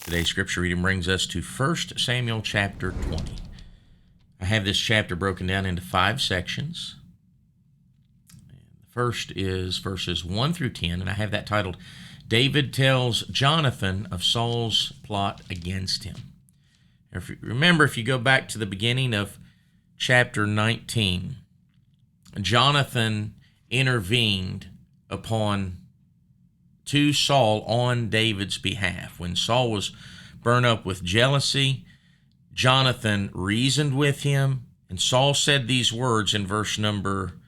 Today's scripture reading brings us to 1 Samuel chapter 20. I have this chapter broken down into 5 sections. The first is verses 1 through 10, and I have that titled, David Tells Jonathon of Saul's Plot Against Him. If you go back to the beginning of chapter 19, Jonathon intervened to Saul on David's behalf. When Saul was burned up with jealousy, Jonathon reasoned with him, and Saul said these words in verse number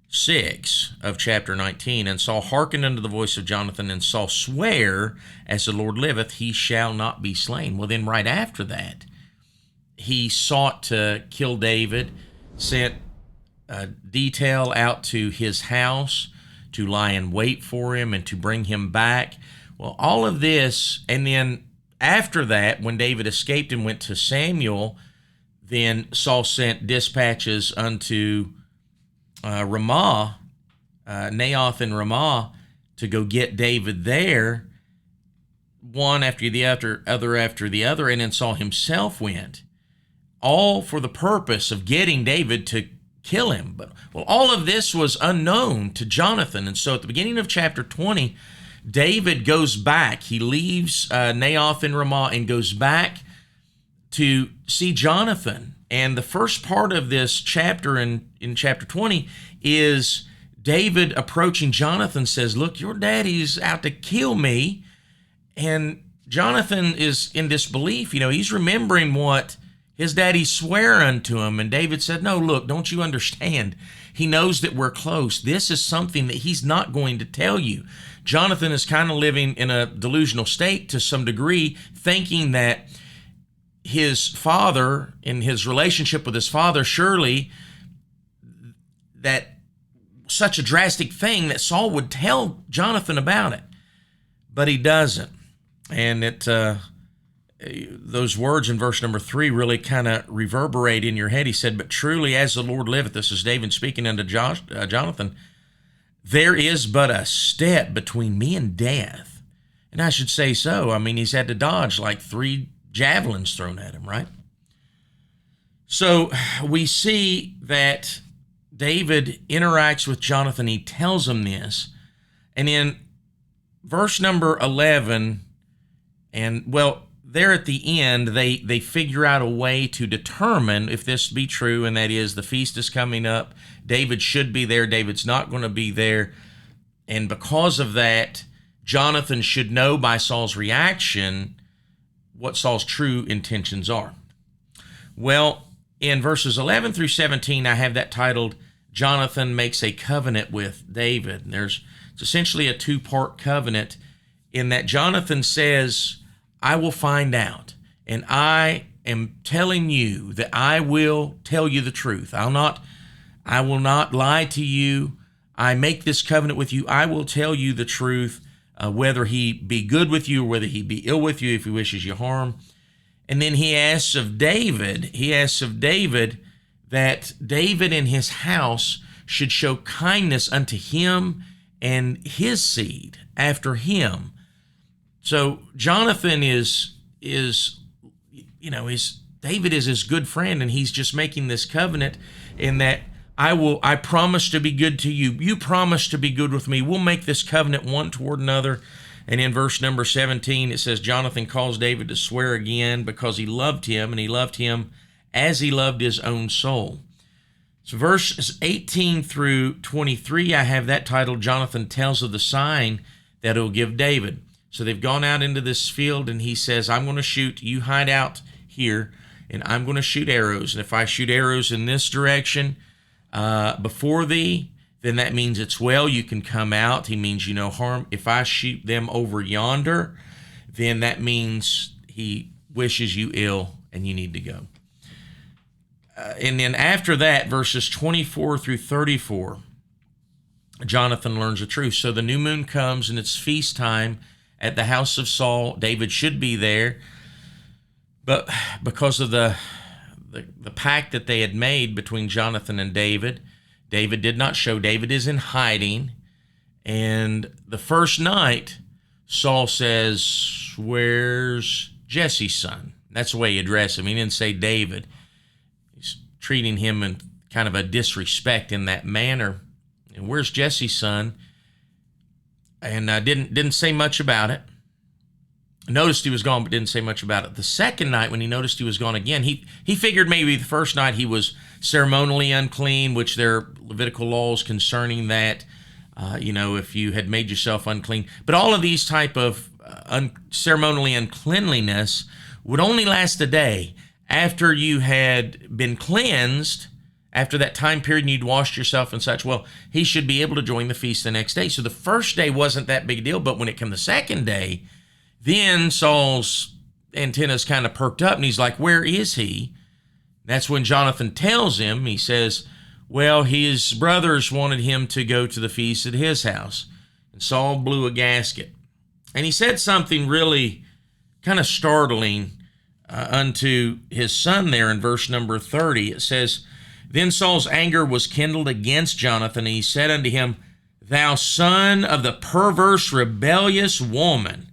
6 of chapter 19, and Saul hearkened unto the voice of Jonathon, and Saul sware, as the Lord liveth, he shall not be slain. Well, then right after that, he sought to kill David, sent a detail out to his house to lie in wait for him and to bring him back. Well, all of this, and then after that, when David escaped and went to Samuel, then Saul sent dispatches unto Ramah, Naioth and Ramah, to go get David there, one after the other after the other, and then Saul himself went, all for the purpose of getting David to kill him. But all of this was unknown to Jonathon, and so at the beginning of chapter 20, David goes back. He leaves Naioth and Ramah and goes back to see Jonathon. And the first part of this chapter in chapter 20 is David approaching Jonathon, says, look, your daddy's out to kill me. And Jonathon is in disbelief. He's remembering what his daddy swore unto him. And David said, no, look, don't you understand? He knows that we're close. This is something that he's not going to tell you. Jonathon is kind of living in a delusional state to some degree, thinking that his father, in his relationship with his father, surely that such a drastic thing that Saul would tell Jonathon about it. But he doesn't. And those words in verse number 3 really kind of reverberate in your head. He said, but truly as the Lord liveth, this is David speaking unto Jonathon, there is but a step between me and death. And I should say so. He's had to dodge like 3 javelins thrown at him, right? So we see that David interacts with Jonathon. He tells him this. And in verse number 11, there at the end, they figure out a way to determine if this be true, and that is the feast is coming up. David should be there. David's not going to be there. And because of that, Jonathon should know by Saul's reaction what Saul's true intentions are. Well, in verses 11 through 17, I have that titled, Jonathon Makes a Covenant with David. And it's essentially a 2-part covenant in that Jonathon says, I will find out, and I am telling you that I will tell you the truth. I will not lie to you. I make this covenant with you. I will tell you the truth, whether he be good with you or whether he be ill with you, if he wishes you harm. And then he asks of David that David and his house should show kindness unto him and his seed after him. So Jonathon David is his good friend, and he's just making this covenant in that I promise to be good to you. You promise to be good with me. We'll make this covenant one toward another. And in verse number 17, it says, Jonathon calls David to swear again because he loved him, and he loved him as he loved his own soul. So verses 18 through 23, I have that titled, Jonathon Tells of the Sign that he'll give David. So they've gone out into this field, and he says, I'm going to shoot, you hide out here, and I'm going to shoot arrows. And if I shoot arrows in this direction before thee, then that means it's well, you can come out. He means you no harm. If I shoot them over yonder, then that means he wishes you ill, and you need to go. And then after that, verses 24 through 34, Jonathon learns the truth. So the new moon comes, and it's feast time at the house of Saul. David should be there, but because of the pact that they had made between Jonathon and David did not show. David is in hiding, and the first night, Saul says, where's Jesse's son? That's the way he addressed him. He didn't say David. He's treating him in kind of a disrespect in that manner. And where's Jesse's son? And didn't say much about it. Noticed he was gone, but didn't say much about it. The second night, when he noticed he was gone again, he figured maybe the first night he was ceremonially unclean, which there are Levitical laws concerning that, if you had made yourself unclean. But all of these type of ceremonially uncleanliness would only last a day. After you had been cleansed, after that time period, and you'd washed yourself and such, well, he should be able to join the feast the next day. So the first day wasn't that big a deal, but when it came the second day, then Saul's antennas kind of perked up, and he's like, where is he? That's when Jonathon tells him, he says, well, his brothers wanted him to go to the feast at his house. And Saul blew a gasket. And he said something really kind of startling unto his son there in verse number 30. It says, then Saul's anger was kindled against Jonathon, and he said unto him, thou son of the perverse, rebellious woman,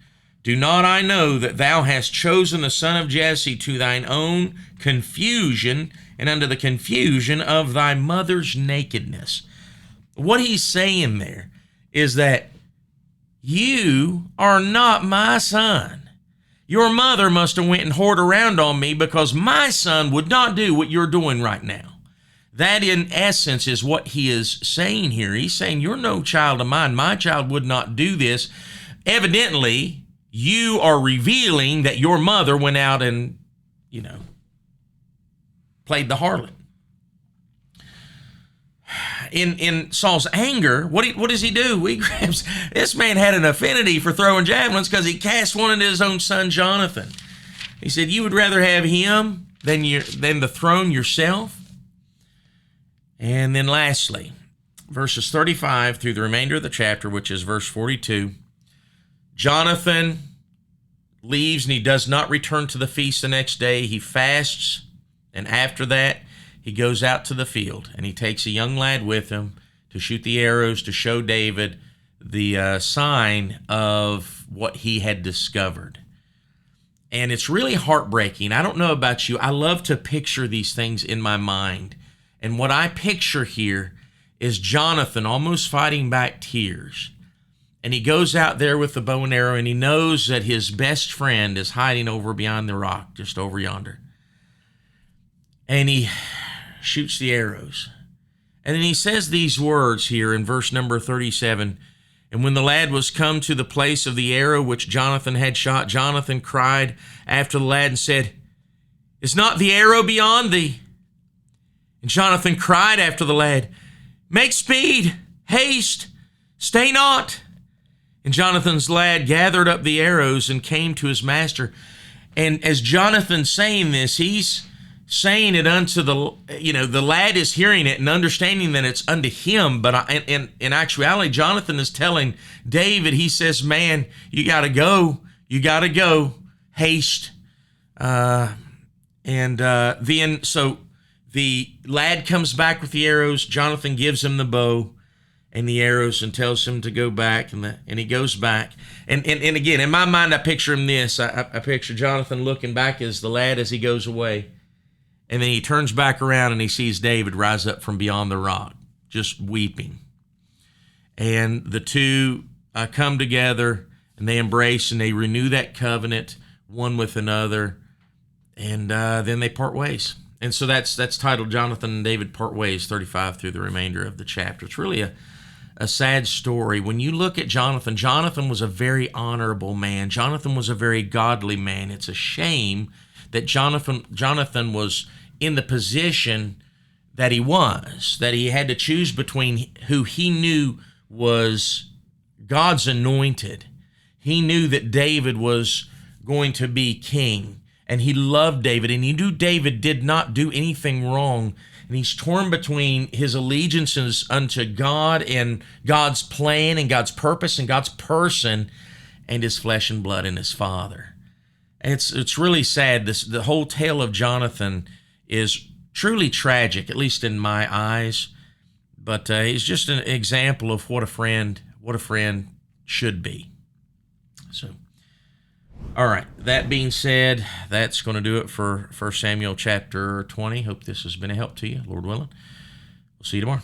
do not I know that thou hast chosen the son of Jesse to thine own confusion and unto the confusion of thy mother's nakedness? What he's saying there is that you are not my son. Your mother must have went and whored around on me, because my son would not do what you're doing right now. That, in essence, is what he is saying here. He's saying, you're no child of mine. My child would not do this. Evidently, you are revealing that your mother went out and, played the harlot. In Saul's anger, what does he do? He grabs, this man had an affinity for throwing javelins because he cast one into his own son, Jonathon. He said, you would rather have him than the throne yourself? And then lastly, verses 35 through the remainder of the chapter, which is verse 42, Jonathon leaves and he does not return to the feast the next day. He fasts, and after that, he goes out to the field, and he takes a young lad with him to shoot the arrows to show David the sign of what he had discovered. And it's really heartbreaking. I don't know about you. I love to picture these things in my mind. And what I picture here is Jonathon almost fighting back tears. And he goes out there with the bow and arrow, and he knows that his best friend is hiding over beyond the rock, just over yonder. And he shoots the arrows. And then he says these words here in verse number 37, and when the lad was come to the place of the arrow which Jonathon had shot, Jonathon cried after the lad and said, is not the arrow beyond thee? And Jonathon cried after the lad, make speed, haste, stay not. And Jonathan's lad gathered up the arrows and came to his master. And as Jonathan's saying this, he's saying it unto the lad is hearing it and understanding that it's unto him. But in actuality, Jonathon is telling David, he says, man, you got to go. You got to go. Haste. Then so the lad comes back with the arrows. Jonathon gives him the bow and the arrows and tells him to go back, and he goes back. And again, in my mind, I picture him this. I picture Jonathon looking back as the lad as he goes away. And then he turns back around and he sees David rise up from beyond the rock, just weeping. And the two come together and they embrace and they renew that covenant one with another. And then they part ways. And so that's titled Jonathon and David Part Ways, 35 through the remainder of the chapter. It's really a sad story. When you look at Jonathon, Jonathon was a very honorable man. Jonathon was a very godly man. It's a shame that Jonathon was in the position that he was, that he had to choose between who he knew was God's anointed. He knew that David was going to be king, and he loved David, and he knew David did not do anything wrong. And he's torn between his allegiances unto God and God's plan and God's purpose and God's person and his flesh and blood and his father. And it's really sad. The whole tale of Jonathon is truly tragic, at least in my eyes. But he's just an example of what a friend should be. So, All right. That being said, that's going to do it for 1 Samuel chapter 20. Hope this has been a help to you, Lord willing. We'll see you tomorrow.